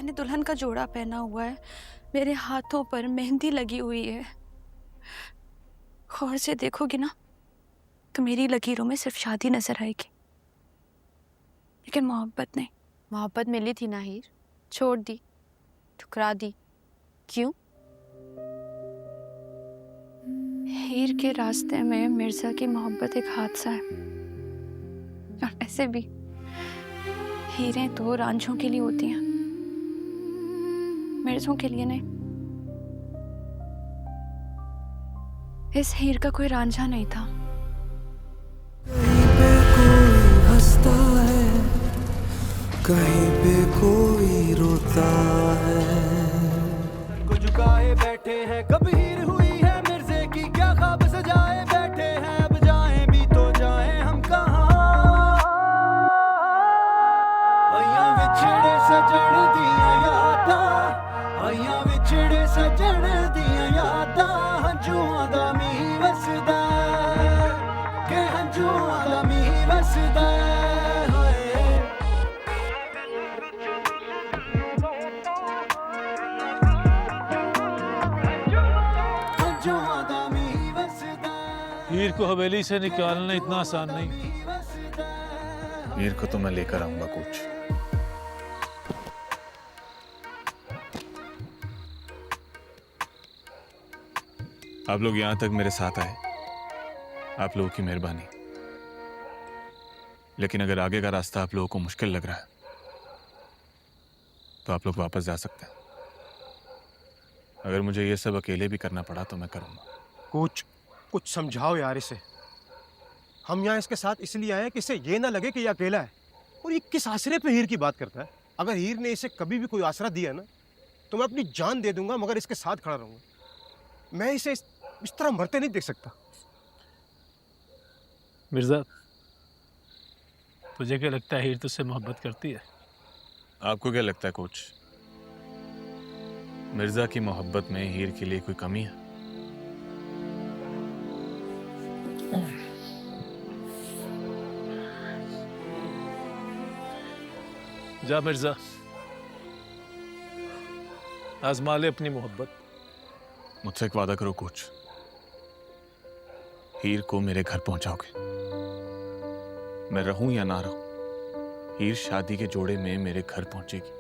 मैंने दुल्हन का जोड़ा पहना हुआ है, मेरे हाथों पर मेहंदी लगी हुई है। गौर से देखोगी ना तो मेरी लकीरों में सिर्फ शादी नजर आएगी, लेकिन मोहब्बत नहीं। मोहब्बत मिली थी ना हीर, छोड़ दी, ठुकरा दी, क्यों? हीर के रास्ते में मिर्जा की मोहब्बत एक हादसा है, और ऐसे भी हीरें तो रांझों के लिए होती हैं, मिर्जों के लिए नहीं। इस हीर का कोई रांझा नहीं था। कहीं पे कोई हंसता है, कहीं पे कोई रोता है। को झुकाए बैठे हैं, कब हीर हुई है मिर्जे की, क्या ख्वाब सजाए बैठे हैं, अब जाएं भी तो जाएं हम कहाँ। आइयां विछड़े सजण दियां यादां, आइयां विछड़े सजण दियां यादां, हंझूआं दा मींह वसदा के हंझूआं दा मींह वसदा हाय। हीर को हवेली से निकालना इतना आसान नहीं। हीर को तो मैं लेकर आऊंगा कोच। आप लोग यहां तक मेरे साथ आए, आप लोगों की मेहरबानी। लेकिन अगर आगे का रास्ता आप लोगों को मुश्किल लग रहा है तो आप लोग वापस जा सकते हैं। अगर मुझे ये सब अकेले भी करना पड़ा तो मैं करूंगा। कोच, कुछ समझाओ यार इसे। हम यहाँ इसके साथ इसलिए आए कि इसे ये ना लगे कि ये अकेला है। और ये किस आसरे पे हीर की बात करता है? अगर हीर ने इसे कभी भी कोई आसरा दिया ना तो मैं अपनी जान दे दूंगा, मगर इसके साथ खड़ा रहूंगा। मैं इसे इस तरह मरते नहीं देख सकता। मिर्जा, तुझे क्या लगता है हीर तुझसे मोहब्बत करती है? आपको क्या लगता है कोच, मिर्जा की मोहब्बत में हीर के लिए कोई कमी है? जा मिर्जा, आजमा ले अपनी मोहब्बत। मुझसे एक वादा करो कोच, हीर को मेरे घर पहुंचाओगे। मैं रहूं या ना रहूं, हीर शादी के जोड़े में मेरे घर पहुंचेगी।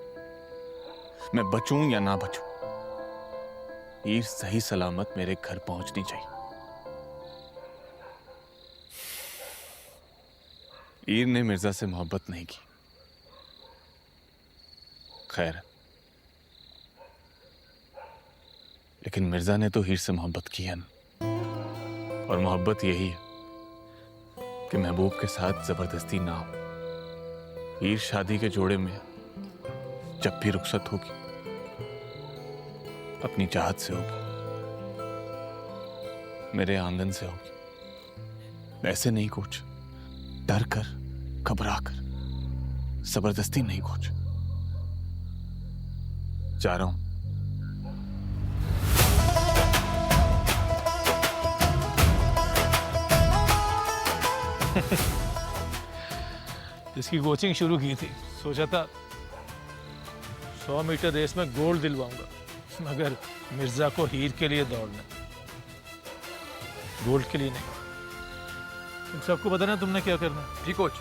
मैं बचूं या ना बचूं, हीर सही सलामत मेरे घर पहुंचनी चाहिए। हीर ने मिर्जा से मोहब्बत नहीं की, खैर, लेकिन मिर्जा ने तो हीर से मोहब्बत की है ना। और मोहब्बत यही है कि महबूब के साथ जबरदस्ती ना हो। हीर शादी के जोड़े में जब भी रुखसत होगी अपनी चाहत से होगी, मेरे आंगन से होगी। ऐसे नहीं कोच, डर कर, घबरा कर, जबरदस्ती नहीं कोच। जा रहा हूं। इसकी कोचिंग शुरू की थी, सोचा था 100 मीटर रेस में गोल्ड दिलवाऊंगा, मगर मिर्जा को हीर के लिए दौड़ना, गोल्ड के लिए नहीं। तुम सबको पता ना तुमने क्या करना है? जी कोच।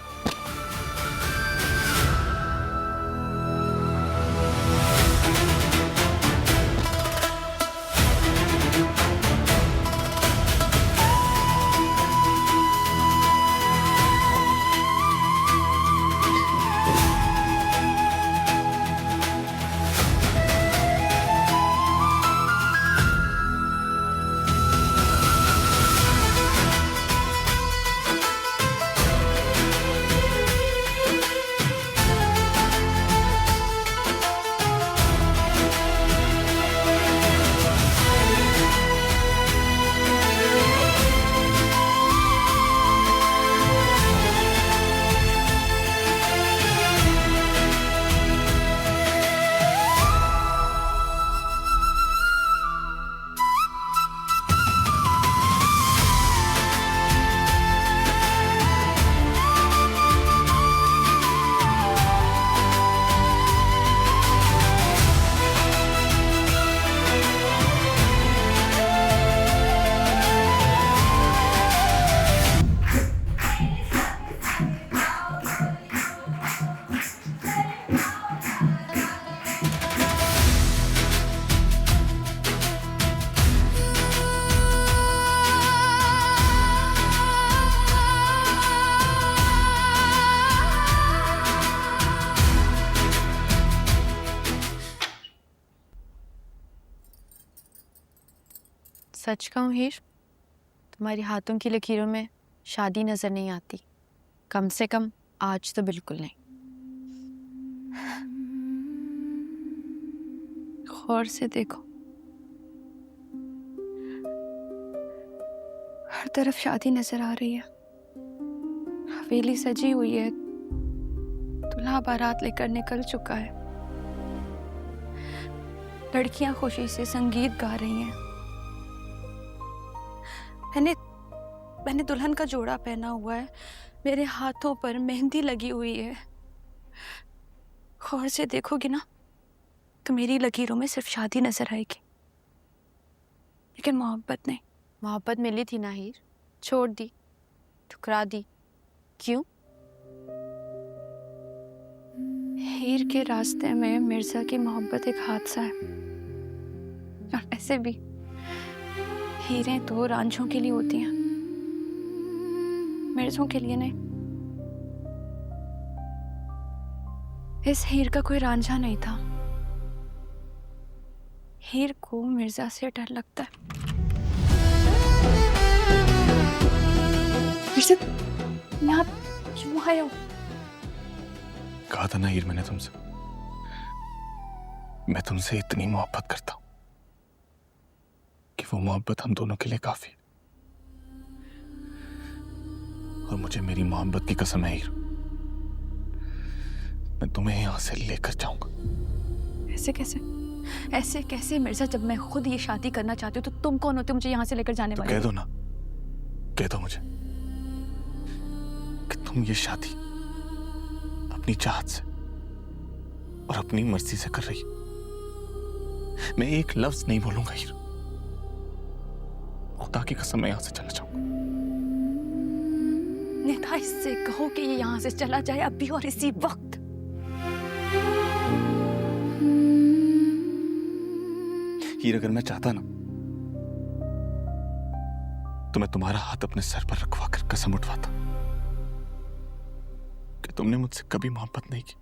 सच कहूँ हीर, तुम्हारे हाथों की लकीरों में शादी नजर नहीं आती। कम से कम आज तो बिल्कुल नहीं। गौर से देखो, हर तरफ शादी नजर आ रही है। हवेली सजी हुई है, दूल्हा बारात लेकर निकल चुका है, लड़कियां खुशी से संगीत गा रही हैं। मैंने दुल्हन का जोड़ा पहना हुआ है, मेरे हाथों पर मेहंदी लगी हुई है। गौर से देखोगी ना तो मेरी लकीरों में सिर्फ शादी नजर आएगी, लेकिन मोहब्बत नहीं। मोहब्बत मिली थी ना हीर, छोड़ दी, ठुकरा दी, क्यों? हीर के रास्ते में मिर्जा की मोहब्बत एक हादसा है, और ऐसे भी हीरें तो रांझों के लिए होती हैं, मिर्जों के लिए नहीं। इस हीर का कोई रांझा नहीं था। हीर को मिर्जा से डर लगता है। मिर्जा, यहाँ क्यों आए हो? कहा था ना हीर मैंने तुमसे, मैं तुमसे इतनी मोहब्बत करता हूं कि वो मोहब्बत हम दोनों के लिए काफी है। और मुझे मेरी मोहब्बत की कसम है हीर, मैं तुम्हें यहां से लेकर जाऊंगा। ऐसे कैसे मिर्जा? जब मैं खुद ये शादी करना चाहती हूँ तो तुम कौन होते मुझे यहाँ से लेकर जाने तो वाले? कह दो ना, कह दो मुझे कि तुम ये शादी अपनी चाहत से और अपनी मर्जी से कर रही हो। मैं एक लफ्ज नहीं बोलूंगा हीर, खुदा की कसम मैं यहां से चला जाऊंगा। नेता, इससे कहो कि ये यहाँ से चला जाए अभी और इसी वक्त। हीर, अगर मैं चाहता ना तो मैं तुम्हारा हाथ अपने सर पर रखवा कर कसम उठवाता कि तुमने मुझसे कभी मोहब्बत नहीं की।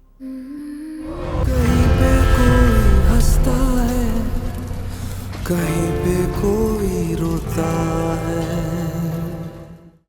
कहीं पे कोई हंसता है, कहीं पे कोई रोता है।